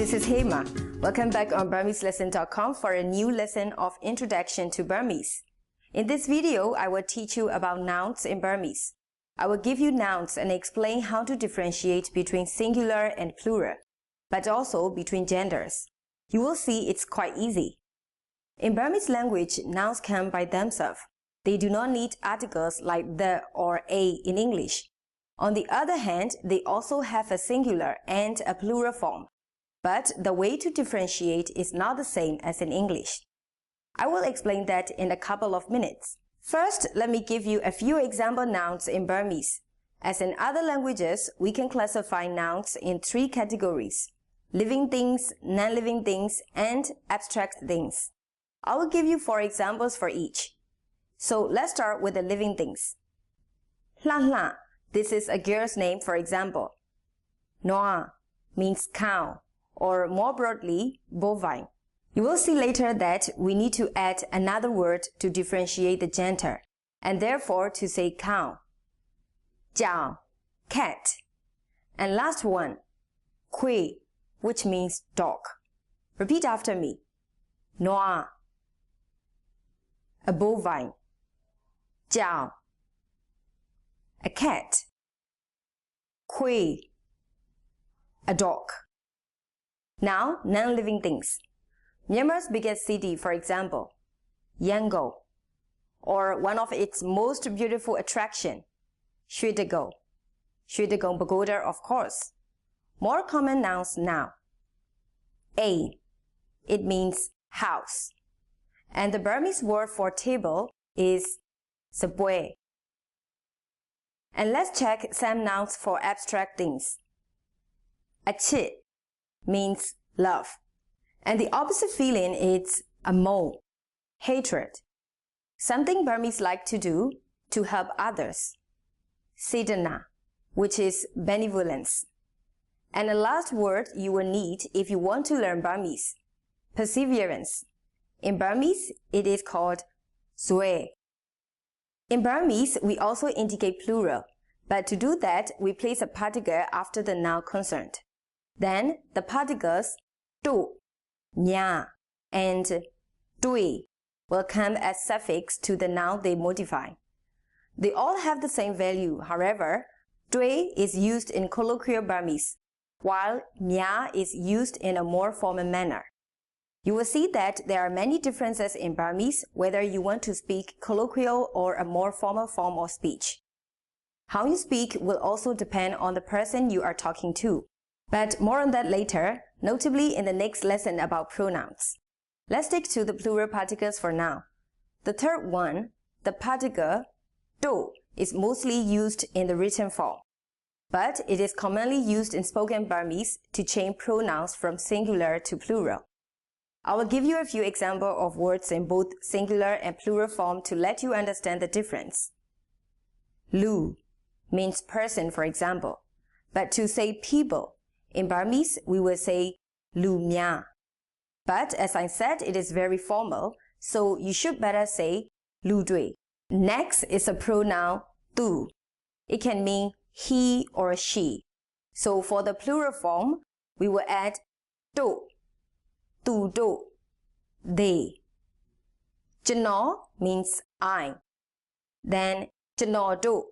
this is Hema. Welcome back on BurmeseLesson.com for a new lesson of Introduction to Burmese. In this video, I will teach you about nouns in Burmese. I will give you nouns and explain how to differentiate between singular and plural, but also between genders. You will see it's quite easy. In Burmese language, nouns come by themselves. They do not need articles like the or a in English. On the other hand, they also have a singular and a plural form. But the way to differentiate is not the same as in English. I will explain that in a couple of minutes. First, let me give you a few example nouns in Burmese. As in other languages, we can classify nouns in three categories: living things, non-living things, and abstract things. I will give you 4 examples for each. So let's start with the living things. Hla hla, this is a girl's name, for example. Noa means cow, or more broadly, bovine. You will see later that we need to add another word to differentiate the gender, and therefore to say cow. Jiao, cat. And last one, kui, which means dog. Repeat after me. Noa, a bovine. Jiao, a cat. Kui, a dog. Now, non-living things. Myanmar's biggest city, for example, Yangon, or one of its most beautiful attraction, Shwedagon. Shwedagon Pagoda, of course. More common nouns now. A, it means house. And the Burmese word for table is sabwe. And let's check some nouns for abstract things. Achit means love. And the opposite feeling is amo, hatred. Something Burmese like to do to help others. Sedana, which is benevolence. And the last word you will need if you want to learn Burmese, perseverance. In Burmese, it is called zwe. In Burmese, we also indicate plural, but to do that, we place a particle after the noun concerned. Then, the particles to, nya, and dui will come as suffix to the noun they modify. They all have the same value, however, dui is used in colloquial Burmese, while nya is used in a more formal manner. You will see that there are many differences in Burmese whether you want to speak colloquial or a more formal form of speech. How you speak will also depend on the person you are talking to. But more on that later, notably in the next lesson about pronouns. Let's stick to the plural particles for now. The third one, the particle do, is mostly used in the written form, but it is commonly used in spoken Burmese to change pronouns from singular to plural. I will give you a few examples of words in both singular and plural form to let you understand the difference. Lu means person, for example, but to say people, in Burmese, we will say lu mya. But as I said, it is very formal, so you should better say lu dui. Next is a pronoun tu. It can mean he or she. So for the plural form, we will add do, tu do, they. Jano means I. Then jano do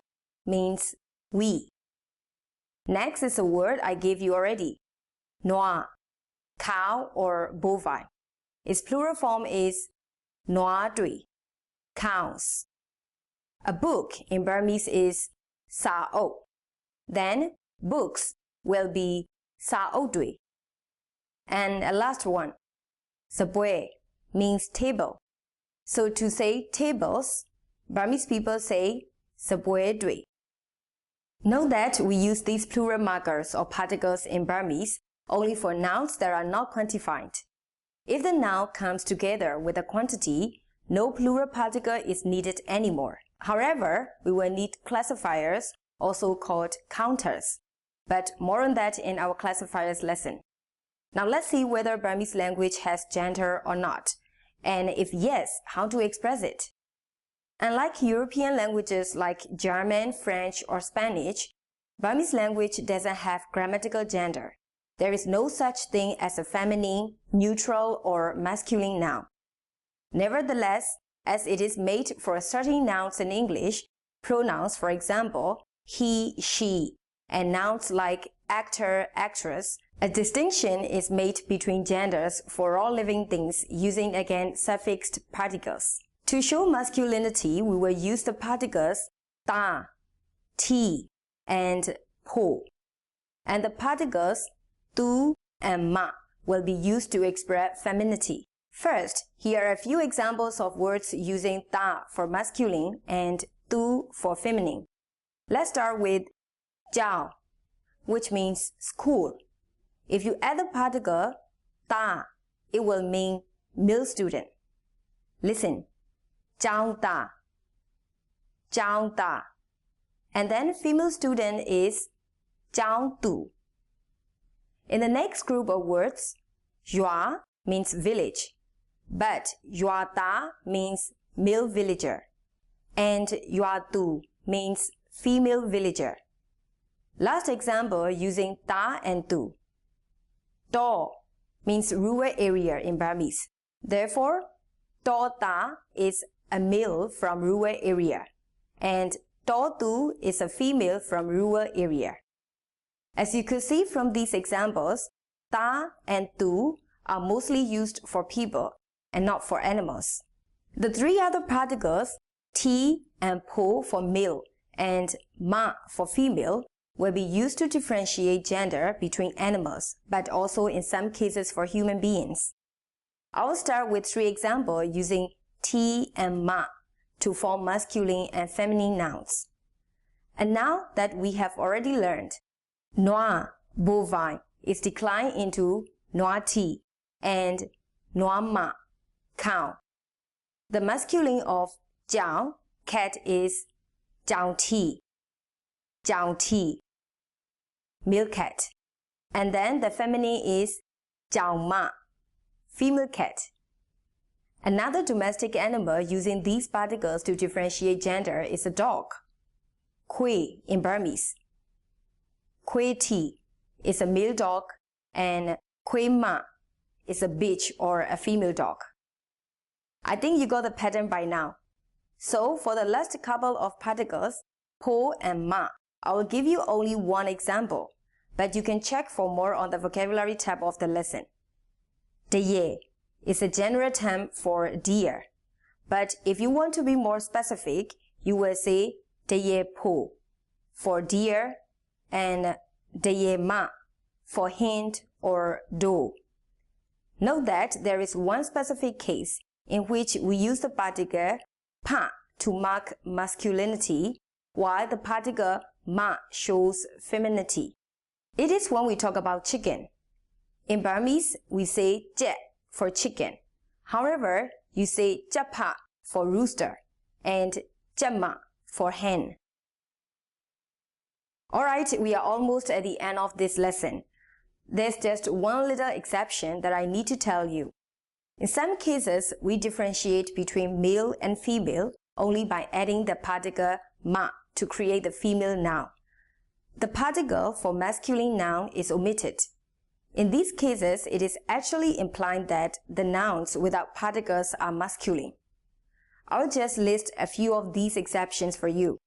means we. Next is a word I gave you already, noa, cow or bovine. Its plural form is noa dui, cows. A book in Burmese is sao. Then books will be sao dui. And a last one, sabwe, means table. So to say tables, Burmese people say sabwe dui. Note that we use these plural markers or particles in Burmese only for nouns that are not quantified. If the noun comes together with a quantity, no plural particle is needed anymore. However, we will need classifiers, also called counters. But more on that in our classifiers lesson. Now let's see whether Burmese language has gender or not, and if yes, how to express it. Unlike European languages like German, French, or Spanish, Burmese language doesn't have grammatical gender. There is no such thing as a feminine, neutral, or masculine noun. Nevertheless, as it is made for certain nouns in English, pronouns, for example, he, she, and nouns like actor, actress, a distinction is made between genders for all living things using again suffixed particles. To show masculinity, we will use the particles ta, ti, and po. And the particles tu and ma will be used to express femininity. First, here are a few examples of words using ta for masculine and tu for feminine. Let's start with jiao, which means school. If you add the particle ta, it will mean male student. Listen, jiao ta, jiao ta. And then female student is jiao tu. In the next group of words, yua means village, but yua ta means male villager, and yua tu means female villager. Last example using ta and tu. To means rural area in Burmese. Therefore, to ta is a male from rural area, and to tu is a female from rural area. As you could see from these examples, ta and tu are mostly used for people and not for animals. The three other particles, ti and po for male and ma for female, will be used to differentiate gender between animals, but also in some cases for human beings. I will start with three examples using ti and ma to form masculine and feminine nouns. And now that we have already learned, noa, bovine, is declined into noa ti, and noa ma, cow. The masculine of jiao, cat, is jiao ti, jiao ti, male cat. And then the feminine is jiao ma, female cat. Another domestic animal using these particles to differentiate gender is a dog. Kui in Burmese. Kui ti is a male dog, and kui ma is a bitch or a female dog. I think you got the pattern by now. So for the last couple of particles, po and ma, I will give you only one example, but you can check for more on the vocabulary tab of the lesson. Deye is a general term for deer, but if you want to be more specific, you will say deye po for deer and deye ma for hind or doe. Note that there is one specific case in which we use the particle pa to mark masculinity, while the particle ma shows femininity. It is when we talk about chicken. In Burmese, we say je for chicken. However, you say japa for rooster and jama for hen. Alright, we are almost at the end of this lesson. There's just one little exception that I need to tell you. In some cases, we differentiate between male and female only by adding the particle ma to create the female noun. The particle for masculine noun is omitted. In these cases, it is actually implying that the nouns without particles are masculine. I'll just list a few of these exceptions for you.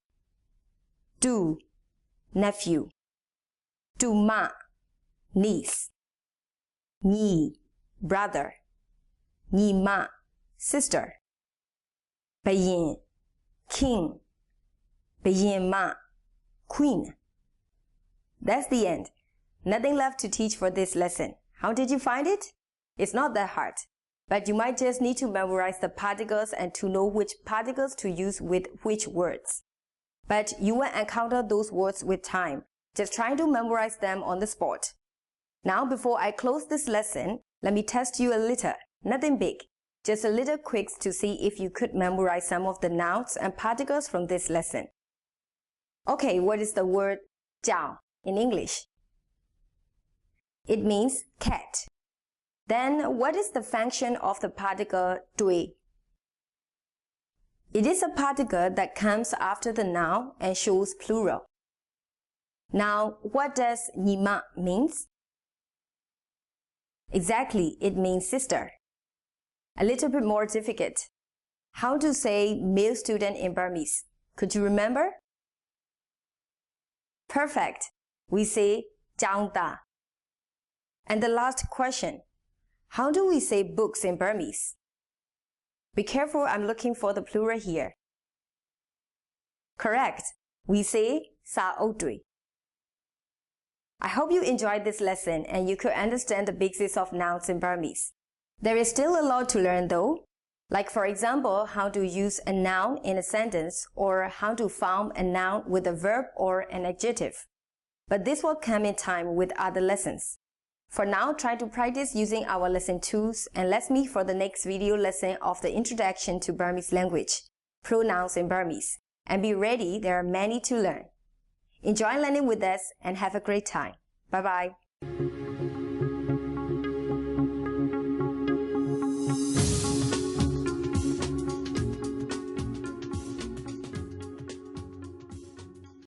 Du, nephew. Du ma, niece. Ni, brother. Ni ma, sister. Bayin, king. Bayin ma, queen. That's the end. Nothing left to teach for this lesson. How did you find it? It's not that hard, but you might just need to memorize the particles and to know which particles to use with which words. But you will encounter those words with time, just trying to memorize them on the spot. Now, before I close this lesson, let me test you a little. Nothing big, just a little quiz to see if you could memorize some of the nouns and particles from this lesson. Okay, what is the word jiao in English? It means cat. Then what is the function of the particle dui? It is a particle that comes after the noun and shows plural. Now, what does nima means? Exactly, it means sister. A little bit more difficult. How to say male student in Burmese? Could you remember? Perfect. We say Chang Ta. And the last question. How do we say books in Burmese? Be careful, I'm looking for the plural here. Correct. We say Sa Otui. I hope you enjoyed this lesson and you could understand the basics of nouns in Burmese. There is still a lot to learn though. Like for example, how to use a noun in a sentence or how to form a noun with a verb or an adjective. But this will come in time with other lessons. For now, try to practice using our lesson tools and let's meet for the next video lesson of the Introduction to Burmese Language, Pronouns in Burmese. And be ready, there are many to learn. Enjoy learning with us and have a great time. Bye-bye.